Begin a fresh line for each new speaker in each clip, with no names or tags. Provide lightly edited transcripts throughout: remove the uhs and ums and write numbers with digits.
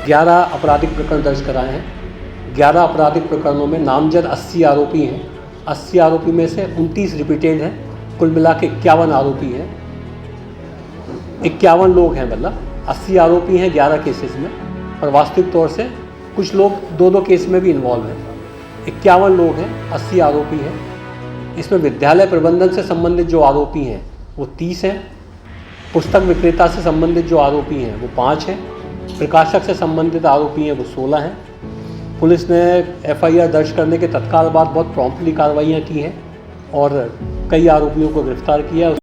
11 आपराधिक प्रकरण दर्ज कराए हैं। 11 आपराधिक प्रकरणों में नामजद 80 आरोपी हैं। 80 आरोपी में से 29 रिपीटेड हैं। कुल मिला के 51 आरोपी हैं, 51 लोग हैं, मतलब 80 आरोपी हैं 11 केसेस में, और वास्तविक तौर से कुछ लोग दो केस में भी इन्वॉल्व हैं। 51 लोग हैं, 80 आरोपी हैं। इसमें विद्यालय प्रबंधन से संबंधित जो आरोपी हैं वो 30 हैं। पुस्तक विक्रेता से संबंधित जो आरोपी हैं वो 5 हैं। प्रकाशक से संबंधित आरोपी हैं वो 16 हैं। पुलिस ने FIR दर्ज करने के तत्काल बाद बहुत प्रॉम्प्टली कार्रवाइयाँ की हैं और कई आरोपियों को गिरफ्तार किया।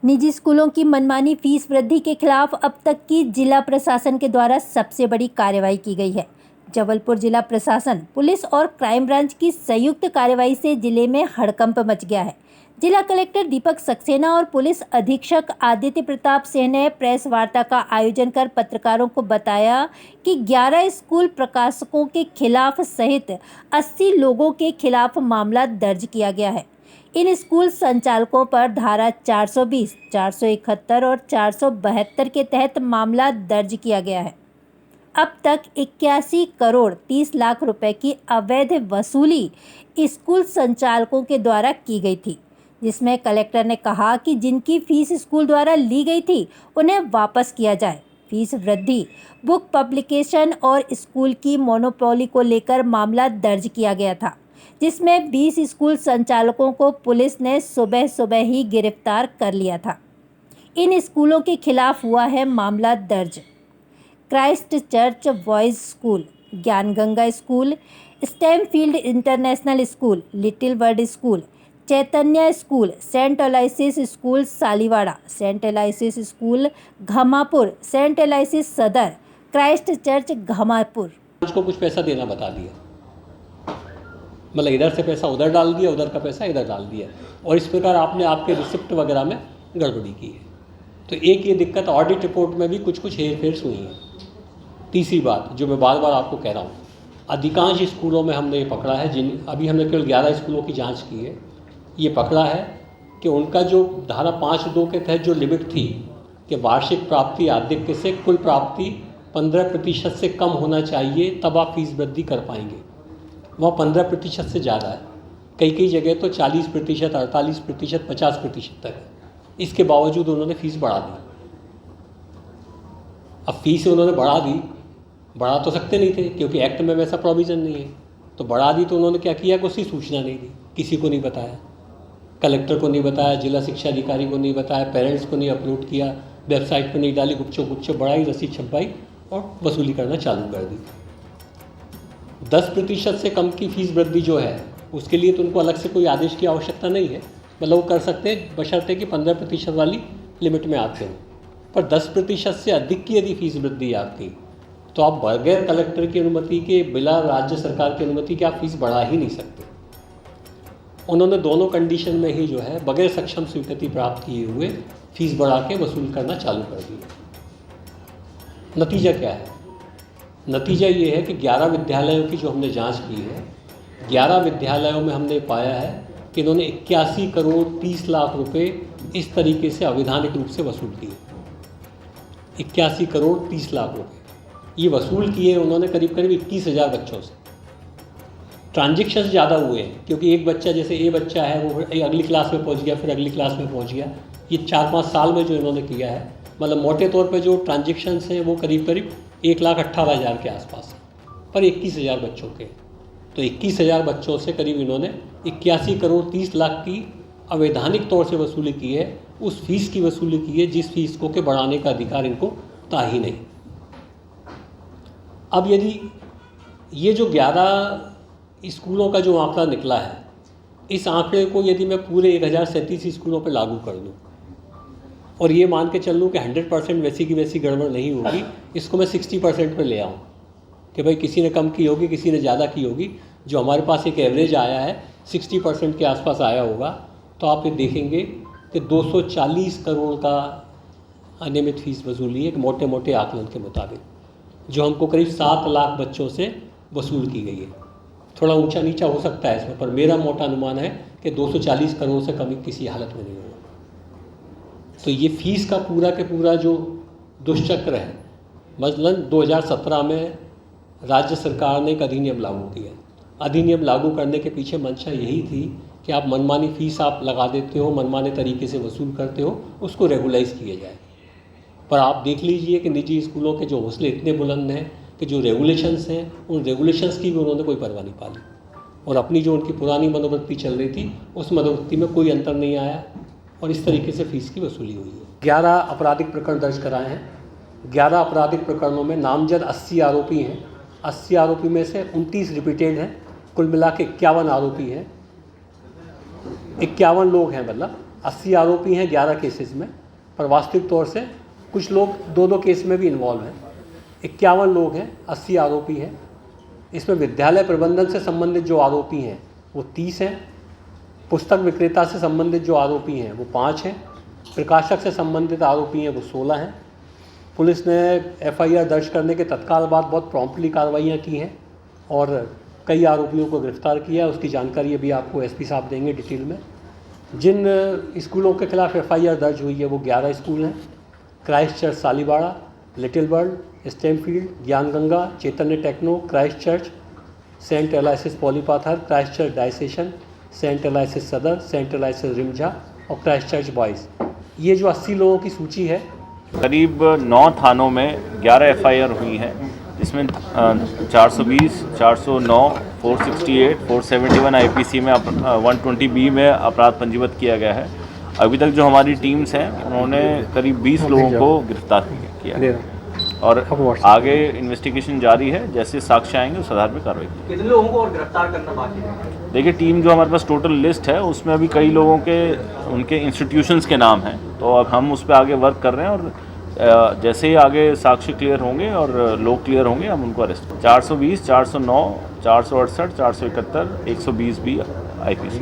निजी स्कूलों की मनमानी फीस वृद्धि के खिलाफ अब तक की जिला प्रशासन के द्वारा सबसे बड़ी कार्रवाई की गई है। जबलपुर जिला प्रशासन, पुलिस और क्राइम ब्रांच की संयुक्त कार्रवाई से जिले में हड़कंप मच गया है। जिला कलेक्टर दीपक सक्सेना और पुलिस अधीक्षक आदित्य प्रताप सिंह ने प्रेस वार्ता का आयोजन कर पत्रकारों को बताया कि 11 स्कूल प्रकाशकों के खिलाफ सहित 80 लोगों के खिलाफ मामला दर्ज किया गया है। इन स्कूल संचालकों पर धारा 420, 471 और 472 के तहत मामला दर्ज किया गया है। अब तक 81 करोड़ 30 लाख रुपए की अवैध वसूली स्कूल संचालकों के द्वारा की गई थी, जिसमें कलेक्टर ने कहा कि जिनकी फीस स्कूल द्वारा ली गई थी उन्हें वापस किया जाए। फीस वृद्धि, बुक पब्लिकेशन और स्कूल की मोनोपोली को लेकर मामला दर्ज किया गया था, जिसमें 20 स्कूल संचालकों को पुलिस ने सुबह सुबह ही गिरफ्तार कर लिया था। इन स्कूलों के खिलाफ हुआ है मामला दर्ज। Christ church boys school, Gyan Ganga school, STEM field international school, little word school, Chaitanya school, saint Aloysius school Saliwada, saint Aloysius school Ghamapur, saint Aloysius Sadar, Christ church Ghamapur.
को कुछ पैसा देना बता दिया, मतलब इधर से पैसा उधर डाल दिया, उधर का पैसा इधर डाल दिया, और इस प्रकार आपने आपके रिसिप्ट वगैरह में गड़बड़ी की है। तो एक ये दिक्कत, ऑडिट रिपोर्ट में भी कुछ हेर फेर हुई है। तीसरी बात जो मैं बार बार आपको कह रहा हूँ, अधिकांश स्कूलों में हमने ये पकड़ा है, अभी हमने केवल 11 स्कूलों की जांच की है, ये पकड़ा है कि उनका जो धारा 5(2) के तहत जो लिमिट थी कि वार्षिक प्राप्ति आधिक्य से कुल प्राप्ति 15% से कम होना चाहिए तब आप फीस वृद्धि कर पाएंगे, वह 15% से ज़्यादा है। कई जगह तो 40%, 48%, 50% तक है। इसके बावजूद उन्होंने फ़ीस बढ़ा दी। अब फीस उन्होंने बढ़ा तो सकते नहीं थे क्योंकि एक्ट में वैसा प्रोविज़न नहीं है, तो बढ़ा दी तो उन्होंने क्या किया कि उसकी सूचना नहीं दी, किसी को नहीं बताया, कलेक्टर को नहीं बताया, जिला शिक्षा अधिकारी को नहीं बताया, पेरेंट्स को नहीं अपलोड किया, वेबसाइट पर नहीं डाली, गुपचुप बढ़ाई, रसीद छपवाई और वसूली करना चालू कर दी। 10% से कम की फीस वृद्धि जो है उसके लिए तो उनको अलग से कोई आदेश की आवश्यकता नहीं है, मतलब वो कर सकते हैं बशर्ते कि 15% वाली लिमिट में आते हो। पर 10% से अधिक की यदि फीस वृद्धि आती तो आप बगैर कलेक्टर की अनुमति के, बिना राज्य सरकार की अनुमति के आप फीस बढ़ा ही नहीं सकते। उन्होंने दोनों कंडीशन में ही जो है बगैर सक्षम स्वीकृति प्राप्त किए हुए फीस बढ़ा के वसूल करना चालू कर दिया। नतीजा क्या है? नतीजा ये है कि 11 विद्यालयों की जो हमने जांच की है, 11 विद्यालयों में हमने पाया है कि इन्होंने 81 करोड़ 30 लाख रुपए इस तरीके से अवैधानिक रूप से वसूल किए। 81 करोड़ 30 लाख रुपए ये वसूल किए उन्होंने करीब 21,000 बच्चों से। ट्रांजेक्शन्स ज़्यादा हुए हैं क्योंकि एक बच्चा, जैसे ए बच्चा है वो अगली क्लास में पहुंच गया, फिर अगली क्लास में पहुंच गया। ये 4-5 साल में जो इन्होंने किया है, मतलब मोटे तौर पे जो ट्रांजेक्शन्स हैं वो करीब 1,18,000 के आसपास है, पर 21,000 बच्चों के। तो 21,000 बच्चों से करीब इन्होंने 81 करोड़ 30 लाख की अवैधानिक तौर से वसूली की है। उस फीस की वसूली की है जिस फीस को के बढ़ाने का अधिकार इनको था ही नहीं। अब यदि ये जो 11 स्कूलों का जो आंकड़ा निकला है, इस आंकड़े को यदि मैं पूरे 1037 स्कूलों पर लागू कर दूँ और ये मान के चल लूँ कि 100% वैसी की वैसी गड़बड़ नहीं होगी, इसको मैं 60% पे ले आऊँ कि भाई किसी ने कम की होगी, किसी ने ज़्यादा की होगी, जो हमारे पास एक एवरेज आया है 60% के आसपास आया होगा, तो आप ये देखेंगे कि 240 करोड़ का अनियमित फीस वसूली है, एक मोटे मोटे आकलन के मुताबिक, जो हमको करीब 7 लाख बच्चों से वसूल की गई है। थोड़ा ऊंचा नीचा हो सकता है इसमें, पर मेरा मोटा अनुमान है कि 240 करोड़ से कम किसी हालत में नहीं होगा। तो ये फीस का पूरा के पूरा जो दुष्चक्र है मसलन 2017 में राज्य सरकार ने एक अधिनियम लागू किया। अधिनियम लागू करने के पीछे मंशा यही थी कि आप मनमानी फ़ीस आप लगा देते हो, मनमाने तरीके से वसूल करते हो, उसको रेगुलाइज़ किया जाए। पर आप देख लीजिए कि निजी स्कूलों के जो हौसले इतने बुलंद हैं कि जो रेगुलेशंस हैं उन रेगुलेशंस की भी उन्होंने कोई परवाह नहीं पाली और अपनी जो उनकी पुरानी मनोवृत्ति चल रही थी उस मनोवृत्ति में कोई अंतर नहीं आया और इस तरीके से फ़ीस की वसूली हुई है। 11 आपराधिक प्रकरण दर्ज कराए हैं। 11 आपराधिक प्रकरणों में नामजद 80 आरोपी हैं। 80 आरोपी में से 29 रिपीटेड हैं। कुल मिला के 51 आरोपी हैं। 51 लोग हैं, मतलब 80 आरोपी हैं 11 केसेस में, पर वास्तविक तौर से कुछ लोग 2-2 केस में भी इन्वॉल्व हैं। 51 लोग हैं, 80 आरोपी हैं। इसमें विद्यालय प्रबंधन से संबंधित जो आरोपी हैं वो 30 हैं। पुस्तक विक्रेता से संबंधित जो आरोपी हैं वो 5 हैं। प्रकाशक से संबंधित आरोपी हैं वो 16 हैं। पुलिस ने FIR दर्ज करने के तत्काल बाद बहुत प्रॉम्प्टली कार्रवाइयाँ की हैं और कई आरोपियों को गिरफ्तार किया है। उसकी जानकारी अभी आपको SP साहब देंगे डिटेल में। जिन स्कूलों के खिलाफ FIR दर्ज हुई है वो 11 स्कूल हैं। क्राइस्ट चर्च सालीबाड़ा, लिटिल बर्ड, स्टेमफील्ड, ज्ञान गंगा, चैतन्य techno, Christ church, Saint एलाइसिस पॉलीपाथर, Christ church डायसेशन, Saint एलाइसिस सदर, सेंट एलाइसिस रिमझा और क्राइस्ट चर्च बॉयज़। ये जो 80 लोगों की सूची है,
करीब 9 थानों में 11 FIR हुई हैं, जिसमें 420, 409, 468, 471 IPC में 120B में अपराध पंजीबद्ध किया गया है। अभी तक जो हमारी टीम्स हैं उन्होंने करीब 20 लोगों को गिरफ्तार किया है और आगे इन्वेस्टिगेशन जारी है। जैसे साक्ष्य आएंगे उस आधार पर कार्रवाई की।
कितने लोगों को और गिरफ्तार करना बाकी है?
देखिए, टीम जो हमारे पास टोटल लिस्ट है उसमें अभी कई लोगों के उनके इंस्टीट्यूशंस के नाम हैं, तो अब हम उस पर आगे वर्क कर रहे हैं और जैसे ही आगे साक्ष्य क्लियर होंगे और लोग क्लियर होंगे हम उनको अरेस्ट। 420, 409, 468, 471, 120B IPC।